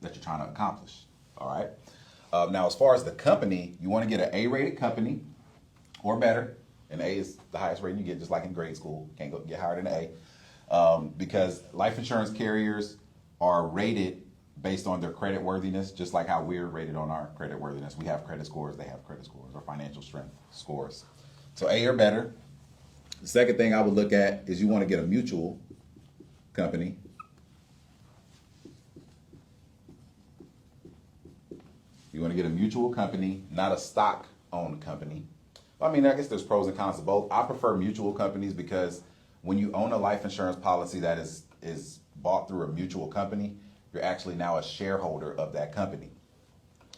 that you're trying to accomplish. All right. Now, as far as the company, you want to get an A-rated company or better. An A is the highest rating you get, just like in grade school. Can't go get higher than an A, because life insurance carriers are rated based on their credit worthiness, just like how we're rated on our credit worthiness. We have credit scores, they have credit scores, or financial strength scores. So A or better. The second thing I would look at is you want to get a mutual company. You want to get a mutual company, not a stock-owned company. I mean, I guess there's pros and cons to both. I prefer mutual companies because when you own a life insurance policy that is bought through a mutual company, you're actually now a shareholder of that company.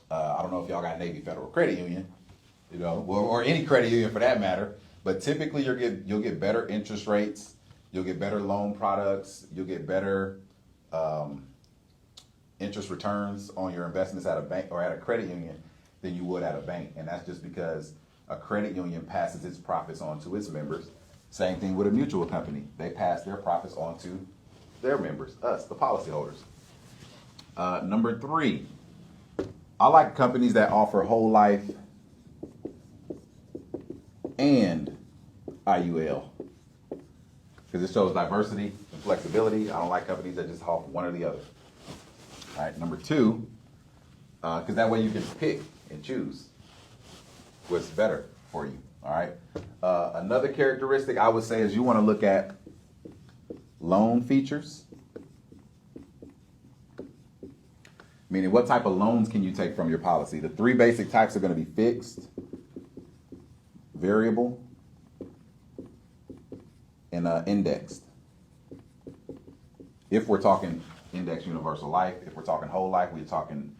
I don't know if y'all got Navy Federal Credit Union, or any credit union for that matter, but typically you'll get better interest rates, you'll get better loan products, you'll get better interest returns on your investments at a bank or at a credit union than you would at a bank. And that's just because a credit union passes its profits on to its members. Same thing with a mutual company. They pass their profits on to their members, us, the policyholders. Number 3, I like companies that offer whole life and IUL because it shows diversity and flexibility. I don't like companies that just offer one or the other. All right, number 2, because that way you can pick and choose what's better for you. All right. Another characteristic I would say is you want to look at loan features. Meaning, what type of loans can you take from your policy? The 3 basic types are going to be fixed, variable, and indexed. If we're talking index universal life, if we're talking whole life, we're talking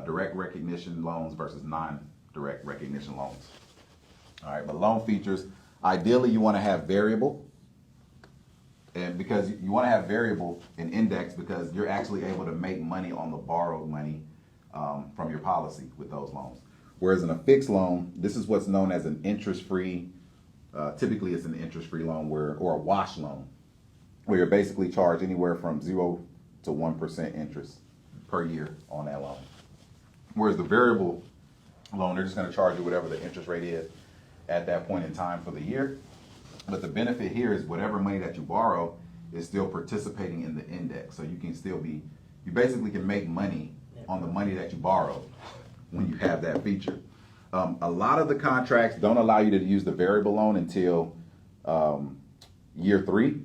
direct recognition loans versus non-direct recognition loans. All right, but loan features, ideally you want to have variable, and because you want to have variable and index because you're actually able to make money on the borrowed money from your policy with those loans. Whereas in a fixed loan, this is what's known as an interest-free, typically it's an interest-free loan or a wash loan, where you're basically charged anywhere from 0 to 1% interest per year on that loan. Whereas the variable loan, they're just going to charge you whatever the interest rate is at that point in time for the year. But the benefit here is whatever money that you borrow is still participating in the index. So you can still you basically can make money on the money that you borrowed when you have that feature. A lot of the contracts don't allow you to use the variable loan until year 3.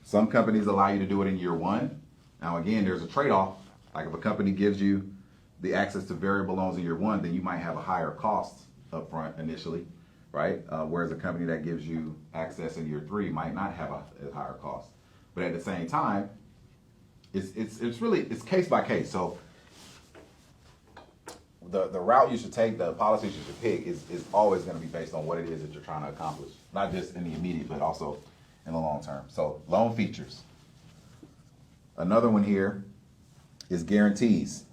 Some companies allow you to do it in year 1. Now, again, there's a trade-off. Like if a company gives you the access to variable loans in year 1, then you might have a higher cost up front initially, right? Whereas a company that gives you access in year 3 might not have a higher cost. But at the same time, it's really case by case. So the route you should take, the policies you should pick is always going to be based on what it is that you're trying to accomplish, not just in the immediate, but also in the long term. So loan features. Another one here is guarantees.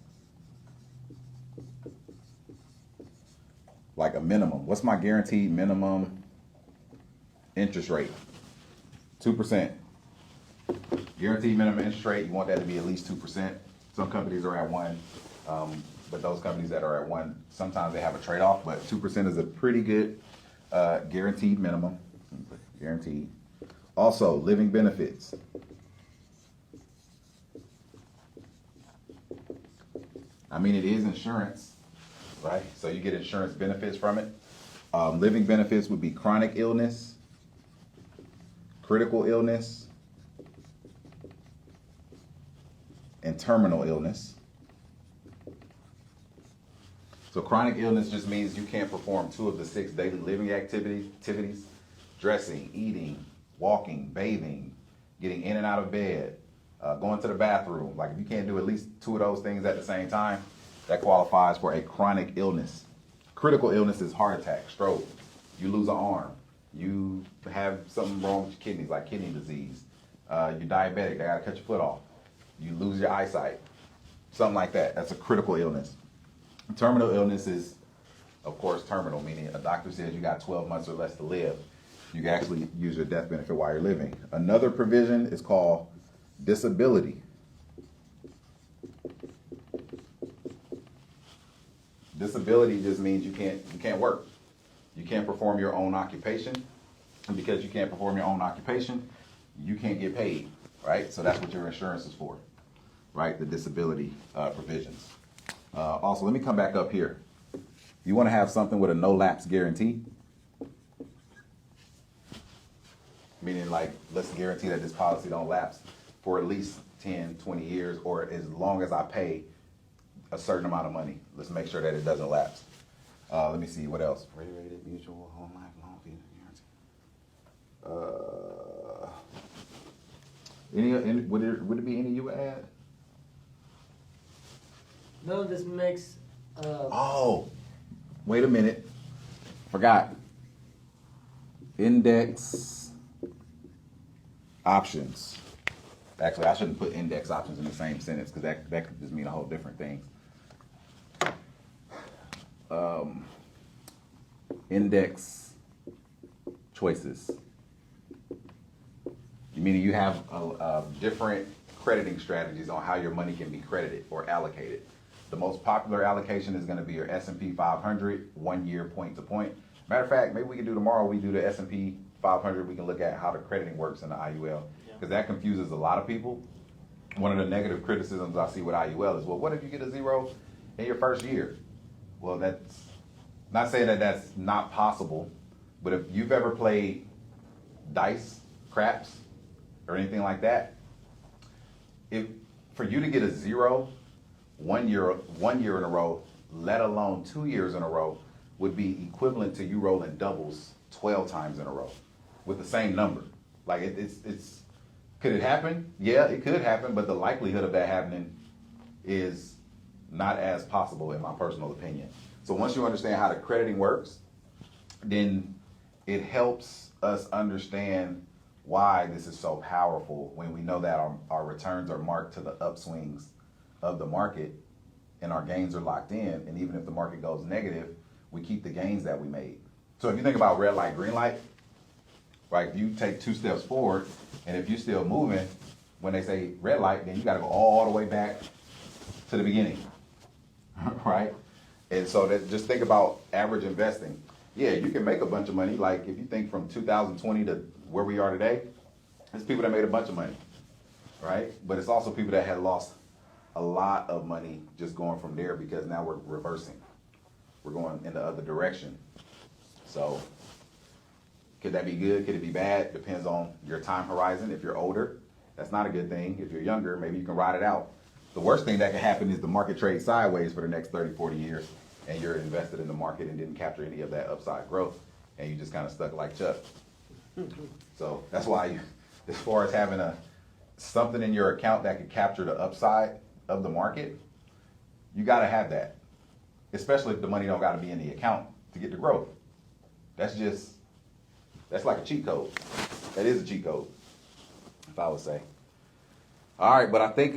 Like a minimum. What's my guaranteed minimum interest rate? 2%. Guaranteed minimum interest rate, you want that to be at least 2%. Some companies are at 1, but those companies that are at 1, sometimes they have a trade-off, but 2% is a pretty good guaranteed minimum. Guaranteed. Also, living benefits. I mean, it is insurance, right? So you get insurance benefits from it. Living benefits would be chronic illness, critical illness, and terminal illness. So chronic illness just means you can't perform 2 of the 6 daily living activities, dressing, eating, walking, bathing, getting in and out of bed, going to the bathroom. Like if you can't do at least 2 of those things at the same time, that qualifies for a chronic illness. Critical illness is heart attack, stroke, you lose an arm, you have something wrong with your kidneys, like kidney disease, you're diabetic, they gotta cut your foot off, you lose your eyesight, something like that. That's a critical illness. Terminal illness is, of course, terminal, meaning a doctor says you got 12 months or less to live. You can actually use your death benefit while you're living. Another provision is called disability. Disability just means you can't work. You can't perform your own occupation. And because you can't perform your own occupation, you can't get paid, right? So that's what your insurance is for, right? The disability provisions. Also, let me come back up here. You want to have something with a no lapse guarantee? Meaning, like, let's guarantee that this policy don't lapse for at least 10, 20 years, or as long as I pay a certain amount of money. Let's make sure that it doesn't lapse. Let me see, what else? Rated mutual whole life loan fee guarantee. Would it be any you would add? No, this makes. Oh, wait a minute. Forgot. Index options. Actually, I shouldn't put index options in the same sentence because that could just mean a whole different thing. Index choices. Meaning you have different crediting strategies on how your money can be credited or allocated. The most popular allocation is going to be your S&P 500, 1 year point to point. Matter of fact, maybe we can do tomorrow, we do the S&P 500, we can look at how the crediting works in the IUL, because that confuses a lot of people. One of the negative criticisms I see with IUL is, well, what if you get a 0 in your first year? Well, that's not saying that that's not possible, but if you've ever played dice, craps, or anything like that, if for you to get a 0 1 year in a row, let alone 2 years in a row, would be equivalent to you rolling doubles 12 times in a row with the same number. Like it's could it happen? Yeah, it could happen, but the likelihood of that happening is not as possible in my personal opinion. So once you understand how the crediting works, then it helps us understand why this is so powerful when we know that our returns are marked to the upswings of the market and our gains are locked in. And even if the market goes negative, we keep the gains that we made. So if you think about red light, green light, right? If you take 2 steps forward and if you're still moving, when they say red light, then you got to go all the way back to the beginning, right? And so that, just think about average investing. Yeah, you can make a bunch of money. Like if you think from 2020 to where we are today, there's people that made a bunch of money, right? But it's also people that had lost a lot of money just going from there because now we're reversing. We're going in the other direction. So could that be good? Could it be bad? Depends on your time horizon. If you're older, that's not a good thing. If you're younger, maybe you can ride it out. The worst thing that can happen is the market trades sideways for the next 30, 40 years, and you're invested in the market and didn't capture any of that upside growth, and you just kind of stuck like Chuck. So that's why, as far as having something in your account that could capture the upside of the market, you got to have that, especially if the money don't got to be in the account to get the growth. That's like a cheat code. That is a cheat code, if I would say. All right, but I think